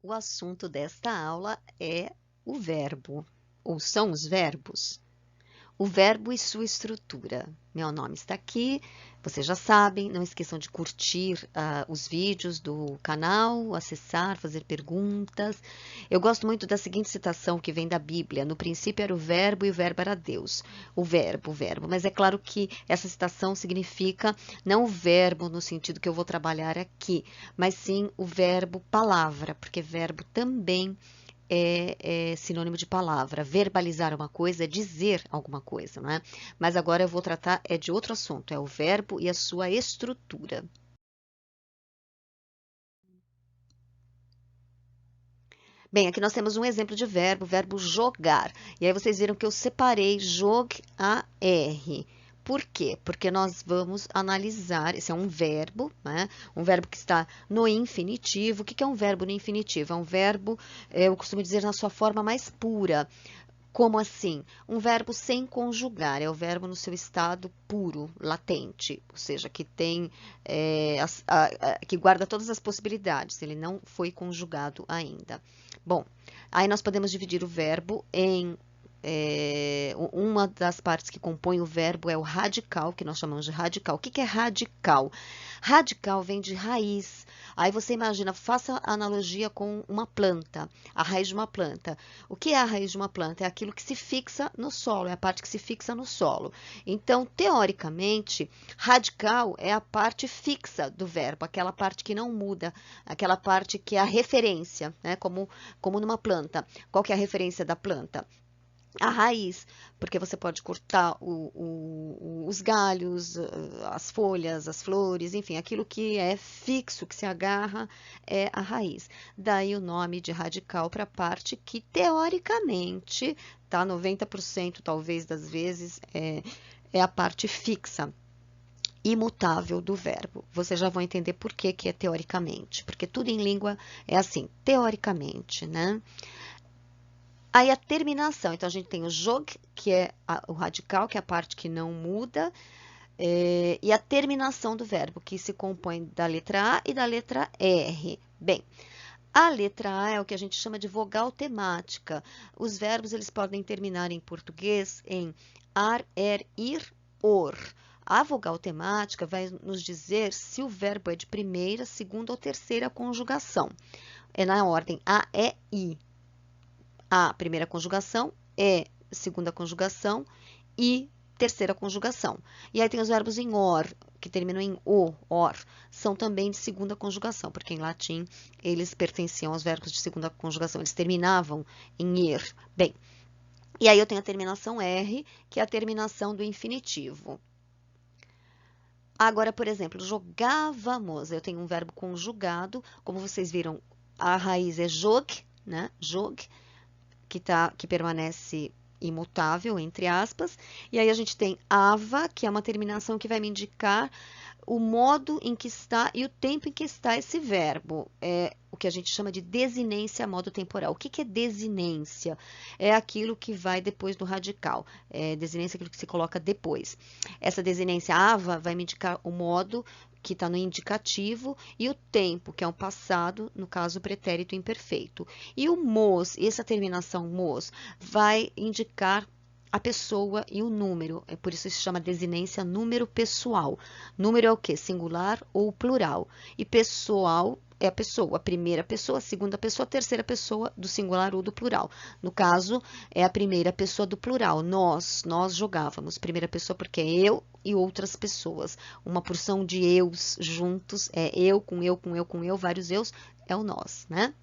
O assunto desta aula é o verbo, ou são os verbos. O verbo e sua estrutura. Meu nome está aqui, vocês já sabem, não esqueçam de curtir os vídeos do canal, acessar, fazer perguntas. Eu gosto muito da seguinte citação que vem da Bíblia: no princípio era o verbo e o verbo era Deus. O verbo. Mas é claro que essa citação significa não o verbo no sentido que eu vou trabalhar aqui, mas sim o verbo palavra, porque verbo também é sinônimo de palavra. Verbalizar uma coisa é dizer alguma coisa, não é? Mas agora eu vou tratar de outro assunto, é o verbo e a sua estrutura. Bem, aqui nós temos um exemplo de verbo, o verbo jogar. E aí vocês viram que eu separei jogar. Por quê? Porque nós vamos analisar, esse é um verbo, né? Um verbo que está no infinitivo. O que é um verbo no infinitivo? É um verbo, eu costumo dizer, na sua forma mais pura. Como assim? Um verbo sem conjugar, é o verbo no seu estado puro, latente, ou seja, que tem, que guarda todas as possibilidades, ele não foi conjugado ainda. Bom, aí nós podemos dividir o verbo em uma das partes que compõe o verbo é o radical, que nós chamamos de radical. O que é radical? Radical vem de raiz. Aí você imagina, faça a analogia com uma planta, a raiz de uma planta. O que é a raiz de uma planta? É aquilo que se fixa no solo, é a parte que se fixa no solo. Então, teoricamente, radical é a parte fixa do verbo, aquela parte que não muda, aquela parte que é a referência, né? Como numa planta. Qual que é a referência da planta? A raiz, porque você pode cortar os galhos, as folhas, as flores, enfim, aquilo que é fixo, que se agarra, é a raiz. Daí o nome de radical para a parte que, teoricamente, tá, 90% talvez das vezes, é a parte fixa, imutável do verbo. Vocês já vão entender por que que é teoricamente, porque tudo em língua é assim, teoricamente, né? Aí a terminação, então a gente tem o jog, que é o radical, que é a parte que não muda, e a terminação do verbo, que se compõe da letra A e da letra R. Bem, a letra A é o que a gente chama de vogal temática. Os verbos eles podem terminar em português em ar, ir, or. A vogal temática vai nos dizer se o verbo é de primeira, segunda ou terceira conjugação. É na ordem A, E, I. A, primeira conjugação, E, segunda conjugação e terceira conjugação. E aí tem os verbos em or, que terminam em o, or, são também de segunda conjugação, porque em latim eles pertenciam aos verbos de segunda conjugação, eles terminavam em er. Bem, e aí eu tenho a terminação R, que é a terminação do infinitivo. Agora, por exemplo, jogávamos, eu tenho um verbo conjugado, como vocês viram, a raiz é jog, né? Jog, que permanece imutável, entre aspas, e aí a gente tem ava, que é uma terminação que vai me indicar o modo em que está e o tempo em que está esse verbo. É o que a gente chama de desinência modo temporal. O que que é desinência? É aquilo que vai depois do radical. Desinência é aquilo que se coloca depois. Essa desinência ava vai me indicar o modo que está no indicativo, e o tempo, que é um passado, no caso, pretérito imperfeito. E o mos, essa terminação mos, vai indicar a pessoa e o número. É por isso que se chama desinência número pessoal. Número é o quê? Singular ou plural. E pessoal é a pessoa, a primeira pessoa, a segunda pessoa, a terceira pessoa do singular ou do plural. No caso, é a primeira pessoa do plural. Nós jogávamos. Primeira pessoa porque é eu e outras pessoas. Uma porção de eus juntos é eu com eu com eu com eu, vários eus, é o nós, né?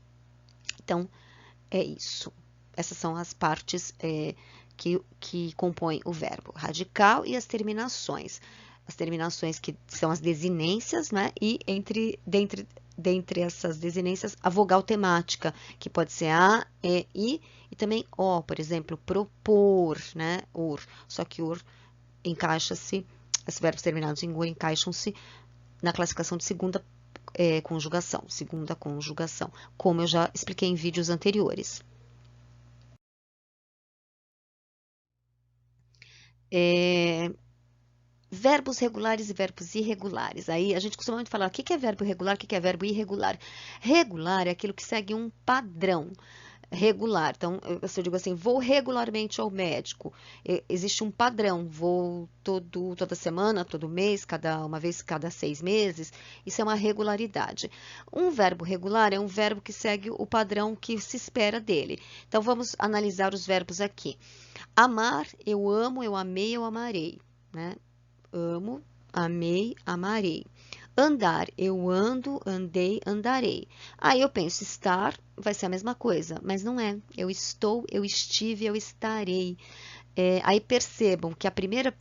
Então, é isso. Essas são as partes que compõem o verbo radical e as terminações. As terminações que são as desinências, né? E dentre essas desinências, a vogal temática, que pode ser A, E, I, e também O, por exemplo, propor, né? Or. Só que or encaixa-se, os verbos terminados em or encaixam-se na classificação de segunda conjugação, como eu já expliquei em vídeos anteriores. verbos regulares e verbos irregulares. Aí a gente costuma muito falar o que é verbo regular, o que é verbo irregular. Regular é aquilo que segue um padrão regular. Então, se eu digo assim, vou regularmente ao médico, existe um padrão, vou toda semana, todo mês, uma vez cada 6 meses, isso é uma regularidade. Um verbo regular é um verbo que segue o padrão que se espera dele. Então, vamos analisar os verbos aqui. Amar, eu amo, eu amei, eu amarei, né? Amo, amei, amarei. Andar, eu ando, andei, andarei. Aí eu penso, estar vai ser a mesma coisa, mas não é. Eu estou, eu estive, eu estarei. Aí percebam que a primeira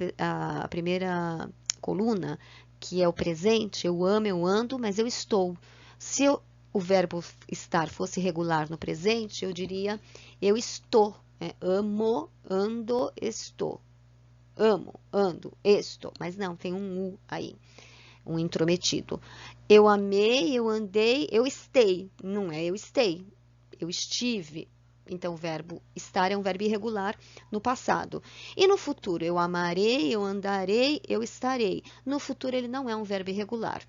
coluna, que é o presente, eu amo, eu ando, mas eu estou. Se o verbo estar fosse regular no presente, eu diria eu estou. Amo, ando, estou. Amo, ando, estou. Mas não, tem um U aí, um intrometido. Eu amei, eu andei, eu estei. Não é eu estei, eu estive. Então, o verbo estar é um verbo irregular no passado. E no futuro, eu amarei, eu andarei, eu estarei. No futuro, ele não é um verbo irregular.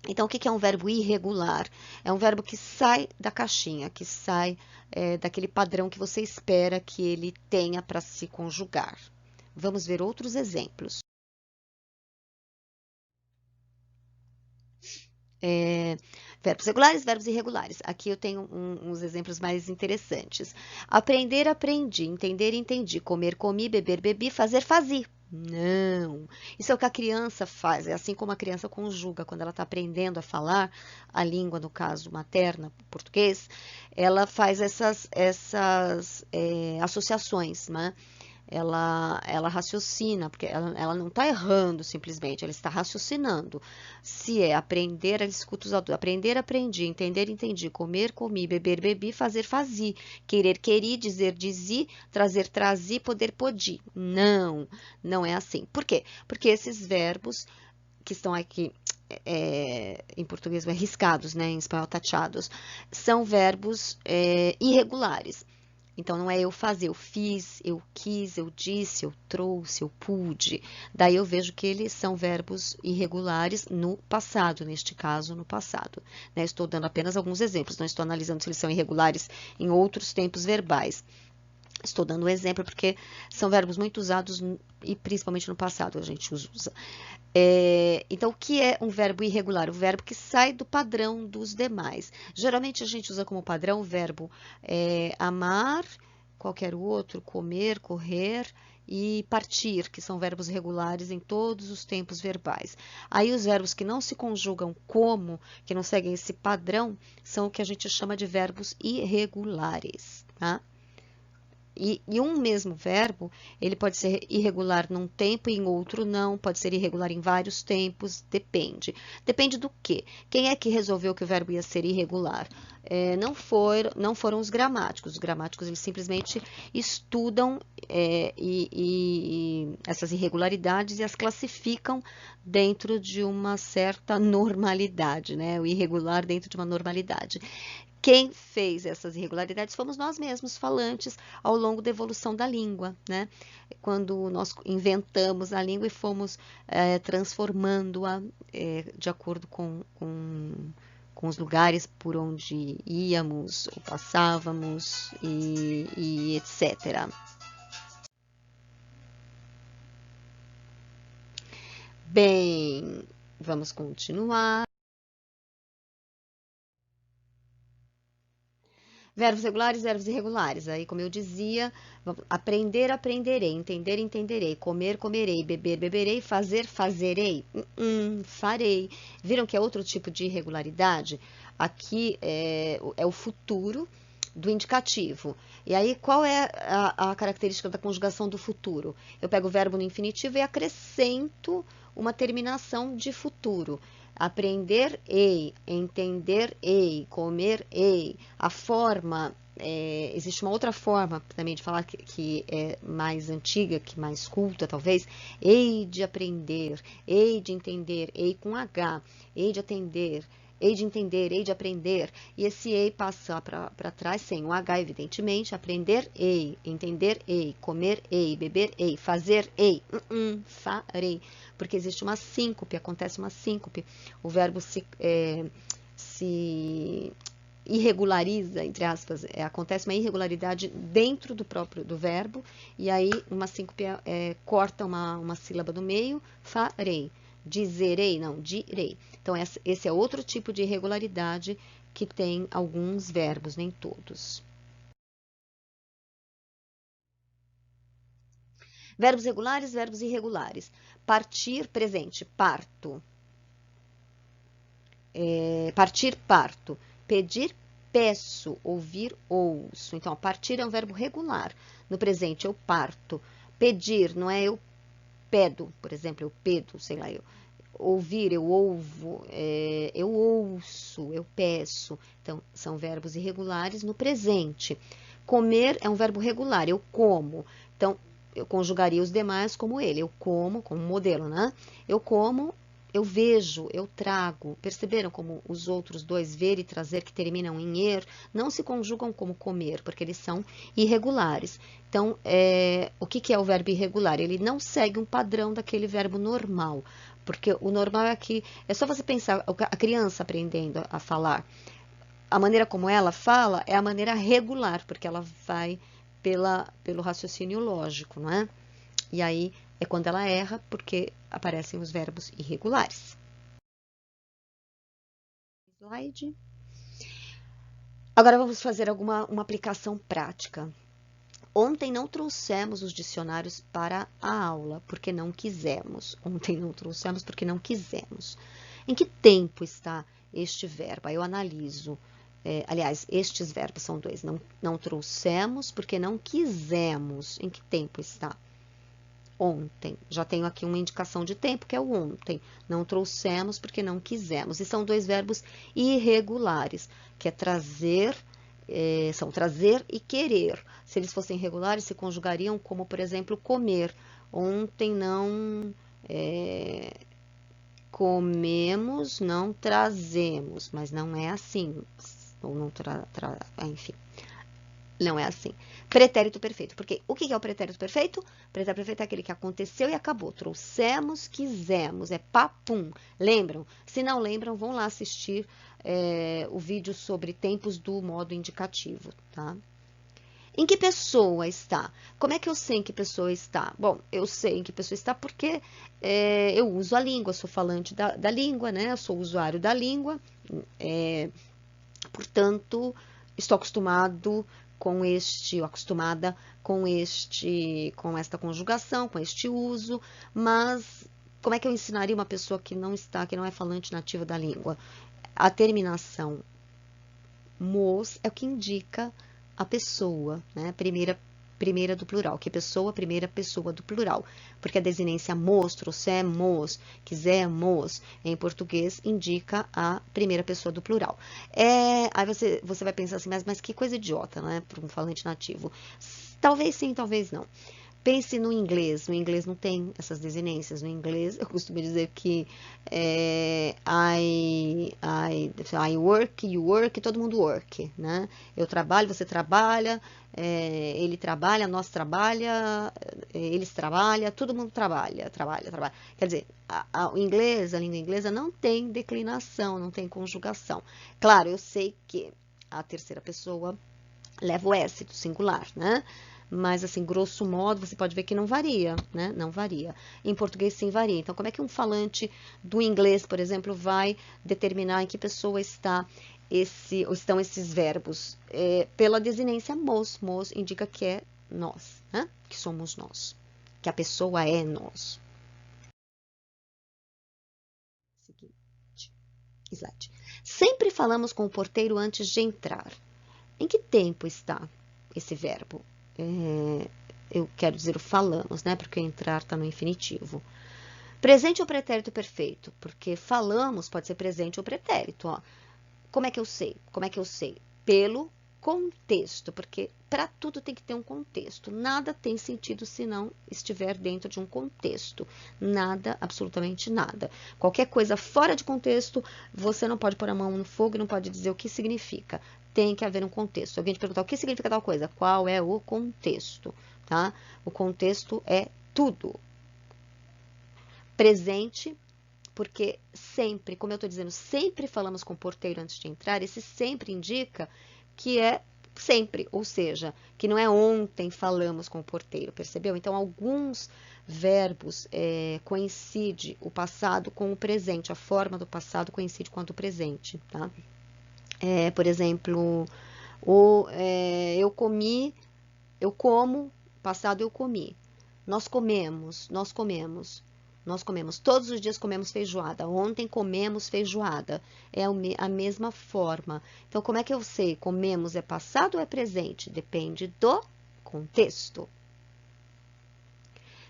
Então, o que é um verbo irregular? É um verbo que sai da caixinha, que sai daquele padrão que você espera que ele tenha para se conjugar. Vamos ver outros exemplos. Verbos regulares, verbos irregulares. Aqui eu tenho uns exemplos mais interessantes. Aprender, aprendi. Entender, entendi. Comer, comi. Beber, bebi. Fazer, fazi. Não. Isso é o que a criança faz. É assim como a criança conjuga. Quando ela está aprendendo a falar a língua, no caso materna, português, ela faz essas associações, né? Ela raciocina, porque ela não está errando simplesmente, ela está raciocinando. Se é aprender, ela escuta os adultos. Aprender, aprendi. Entender, entendi. Comer, comi. Beber, bebi. Fazer, fazi. Querer, queri. Dizer, dizi. Trazer, trazi. Poder, podi. Não, não é assim. Por quê? Porque esses verbos que estão aqui em português riscados, né, em espanhol tateados, são verbos irregulares. Então, não é eu fazer, eu fiz, eu quis, eu disse, eu trouxe, eu pude. Daí eu vejo que eles são verbos irregulares no passado, neste caso, no passado. Né? Estou dando apenas alguns exemplos, não estou analisando se eles são irregulares em outros tempos verbais. Estou dando um exemplo porque são verbos muito usados e principalmente no passado a gente usa. Então, o que é um verbo irregular? O verbo que sai do padrão dos demais. Geralmente a gente usa como padrão o verbo amar, qualquer outro, comer, correr e partir, que são verbos regulares em todos os tempos verbais. Aí os verbos que não se conjugam como, que não seguem esse padrão, são o que a gente chama de verbos irregulares, tá? E um mesmo verbo, ele pode ser irregular num tempo e em outro não, pode ser irregular em vários tempos, depende. Depende do quê? Quem é que resolveu que o verbo ia ser irregular? Não foram os gramáticos. Os gramáticos, eles simplesmente estudam essas irregularidades e as classificam dentro de uma certa normalidade, né? O irregular dentro de uma normalidade. Quem fez essas irregularidades fomos nós mesmos, falantes, ao longo da evolução da língua, né? Quando nós inventamos a língua e fomos transformando-a de acordo com os lugares por onde íamos, ou passávamos e etc. Bem, vamos continuar. Verbos regulares, verbos irregulares. Aí, como eu dizia, aprender, aprenderei, entender, entenderei, comer, comerei, beber, beberei, fazer, fazerei, farei. Viram que é outro tipo de irregularidade? Aqui é o futuro do indicativo. E aí, qual é a característica da conjugação do futuro? Eu pego o verbo no infinitivo e acrescento uma terminação de futuro. Aprender-ei, entender-ei, comer-ei. A forma, existe uma outra forma também de falar que é mais antiga, que mais culta talvez. Hei de aprender, hei de entender, ei com H, hei de atender, hei de entender, hei de aprender. E esse ei passa para trás sem o H, evidentemente. Aprender, ei. Entender, ei. Comer, ei. Beber, ei. Fazer, ei. Farei. Porque existe uma síncope, acontece uma síncope. O verbo se irregulariza, entre aspas, acontece uma irregularidade dentro do verbo, e aí uma síncope corta uma sílaba do meio, farei. Dizerei, não, direi. Então, esse é outro tipo de irregularidade que tem alguns verbos, nem todos. Verbos regulares, verbos irregulares. Partir, presente, parto. Partir, parto. Pedir, peço. Ouvir, ouço. Então, partir é um verbo regular. No presente, eu parto. Pedir, não é eu pedo, por exemplo, eu pedo, sei lá, eu. Ouvir, eu ouvo, eu ouço, eu peço. Então, são verbos irregulares no presente. Comer é um verbo regular, eu como. Então, eu conjugaria os demais como ele. Eu como, como modelo, né? Eu como, eu vejo, eu trago. Perceberam como os outros dois, ver e trazer, que terminam em er, não se conjugam como comer, porque eles são irregulares. Então, o que é o verbo irregular? Ele não segue um padrão daquele verbo normal. Porque o normal é que, é só você pensar, a criança aprendendo a falar, a maneira como ela fala é a maneira regular, porque ela vai pelo raciocínio lógico, não é? E aí é quando ela erra, porque aparecem os verbos irregulares. Slide. Agora vamos fazer uma aplicação prática. Ontem não trouxemos os dicionários para a aula, porque não quisemos. Ontem não trouxemos porque não quisemos. Em que tempo está este verbo? Aí eu analiso. Aliás, estes verbos são dois. Não trouxemos porque não quisemos. Em que tempo está? Ontem. Já tenho aqui uma indicação de tempo, que é o ontem. Não trouxemos porque não quisemos. E são dois verbos irregulares, que é trazer, são trazer e querer. Se eles fossem regulares, se conjugariam como, por exemplo, comer. Ontem não comemos, não trazemos. Mas não é assim. Ou não enfim. Não é assim. Pretérito perfeito. Porque o que é o pretérito perfeito? Pretérito perfeito é aquele que aconteceu e acabou. Trouxemos, quisemos. É papum. Lembram? Se não lembram, vão lá assistir o vídeo sobre tempos do modo indicativo, tá? Em que pessoa está? Como é que eu sei em que pessoa está? Bom, eu sei em que pessoa está porque eu uso a língua, sou falante da língua, né? Eu sou usuário da língua. Portanto, estou acostumado acostumada com esta conjugação, com este uso, mas como é que eu ensinaria uma pessoa que não é falante nativa da língua? A terminação mos é o que indica a pessoa, né? Primeira do plural, que pessoa, primeira pessoa do plural, porque a desinência mos, trouxemos, quisemos, em português, indica a primeira pessoa do plural. Aí você vai pensar assim, mas que coisa idiota, né, para um falante nativo. Talvez sim, talvez não. Pense no inglês não tem essas desinências. No inglês, eu costumo dizer que I work, you work, todo mundo work, né? Eu trabalho, você trabalha, ele trabalha, nós trabalha, eles trabalham, todo mundo trabalha. Quer dizer, o inglês, a língua inglesa não tem declinação, não tem conjugação. Claro, eu sei que a terceira pessoa leva o S do singular, né? Mas, assim, grosso modo, você pode ver que não varia, né? Não varia. Em português, sim, varia. Então, como é que um falante do inglês, por exemplo, vai determinar em que pessoa estão esses verbos? Pela desinência mos. Mos indica que é nós, né? Que somos nós. Que a pessoa é nós. Seguinte slide. Sempre falamos com o porteiro antes de entrar. Em que tempo está esse verbo? Eu quero dizer o falamos, né? Porque entrar está no infinitivo. Presente ou pretérito perfeito? Porque falamos pode ser presente ou pretérito, ó. Como é que eu sei? Como é que eu sei? Pelo contexto, porque para tudo tem que ter um contexto. Nada tem sentido se não estiver dentro de um contexto. Nada, absolutamente nada. Qualquer coisa fora de contexto, você não pode pôr a mão no fogo e não pode dizer o que significa. Tem que haver um contexto. Se alguém te perguntar o que significa tal coisa, qual é o contexto, tá? O contexto é tudo. Presente, porque sempre, como eu estou dizendo, sempre falamos com o porteiro antes de entrar, esse sempre indica que é sempre, ou seja, que não é ontem falamos com o porteiro, percebeu? Então, alguns verbos coincide o passado com o presente, a forma do passado coincide com a do presente, tá? Por exemplo, eu comi, eu como, passado eu comi. Nós comemos, nós comemos. Nós comemos, todos os dias comemos feijoada. Ontem comemos feijoada. É a mesma forma. Então, como é que eu sei? Comemos é passado ou é presente? Depende do contexto.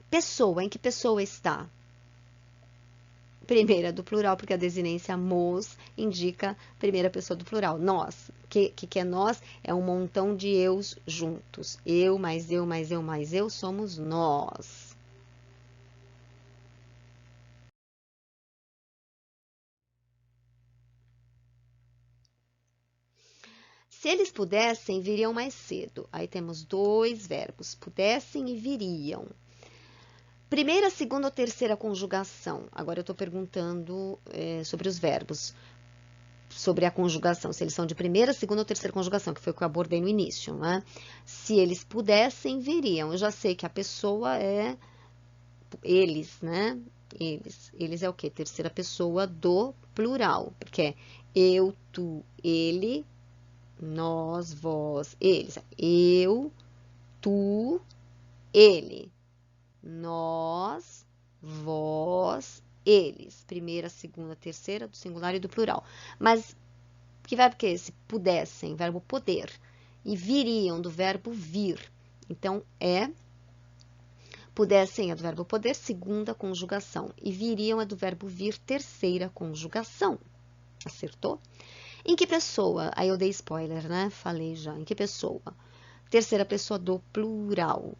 Pessoa, em que pessoa está? Primeira do plural, porque a desinência mos indica primeira pessoa do plural. Nós. O que é nós? É um montão de eus juntos. Eu, mais eu, mais eu, mais eu, somos nós. Se eles pudessem, viriam mais cedo. Aí temos dois verbos, pudessem e viriam. Primeira, segunda ou terceira conjugação. Agora eu estou perguntando sobre os verbos, sobre a conjugação, se eles são de primeira, segunda ou terceira conjugação, que foi o que eu abordei no início, né? Se eles pudessem, viriam. Eu já sei que a pessoa é eles, né? Eles é o quê? Terceira pessoa do plural, porque é eu, tu, ele, nós, vós, eles. Eu, tu, ele. Nós, vós, eles. Primeira, segunda, terceira, do singular e do plural. Mas que verbo que é esse? Pudessem, verbo poder. E viriam, do verbo vir. Então, pudessem é do verbo poder, segunda conjugação. E viriam é do verbo vir, terceira conjugação. Acertou? Em que pessoa? Aí eu dei spoiler, né? Falei já. Em que pessoa? Terceira pessoa do plural.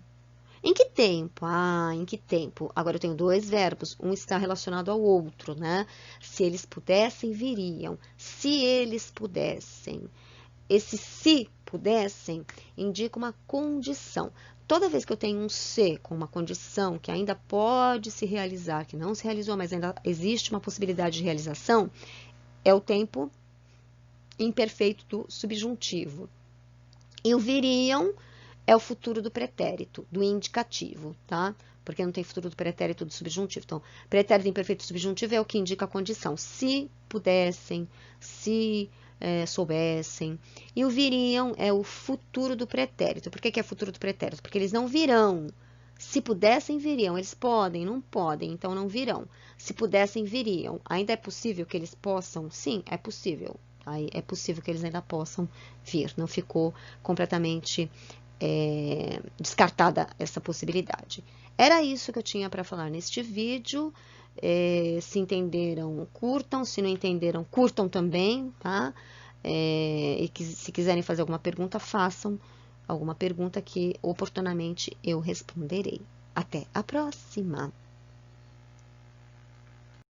Em que tempo? Em que tempo? Agora eu tenho dois verbos, um está relacionado ao outro, né? Se eles pudessem, viriam. Se eles pudessem. Esse se pudessem indica uma condição. Toda vez que eu tenho um se com uma condição que ainda pode se realizar, que não se realizou, mas ainda existe uma possibilidade de realização, é o tempo imperfeito do subjuntivo. E o viriam é o futuro do pretérito, do indicativo, tá? Porque não tem futuro do pretérito do subjuntivo. Então, pretérito imperfeito subjuntivo é o que indica a condição. Se pudessem, se soubessem. E o viriam é o futuro do pretérito. Por que é futuro do pretérito? Porque eles não virão. Se pudessem, viriam. Eles podem, não podem, então não virão. Se pudessem, viriam. Ainda é possível que eles possam? Sim, é possível. Aí é possível que eles ainda possam vir. Não ficou completamente descartada essa possibilidade. Era isso que eu tinha para falar neste vídeo. Se entenderam, curtam. Se não entenderam, curtam também, tá? E se quiserem fazer alguma pergunta, façam alguma pergunta que oportunamente eu responderei. Até a próxima!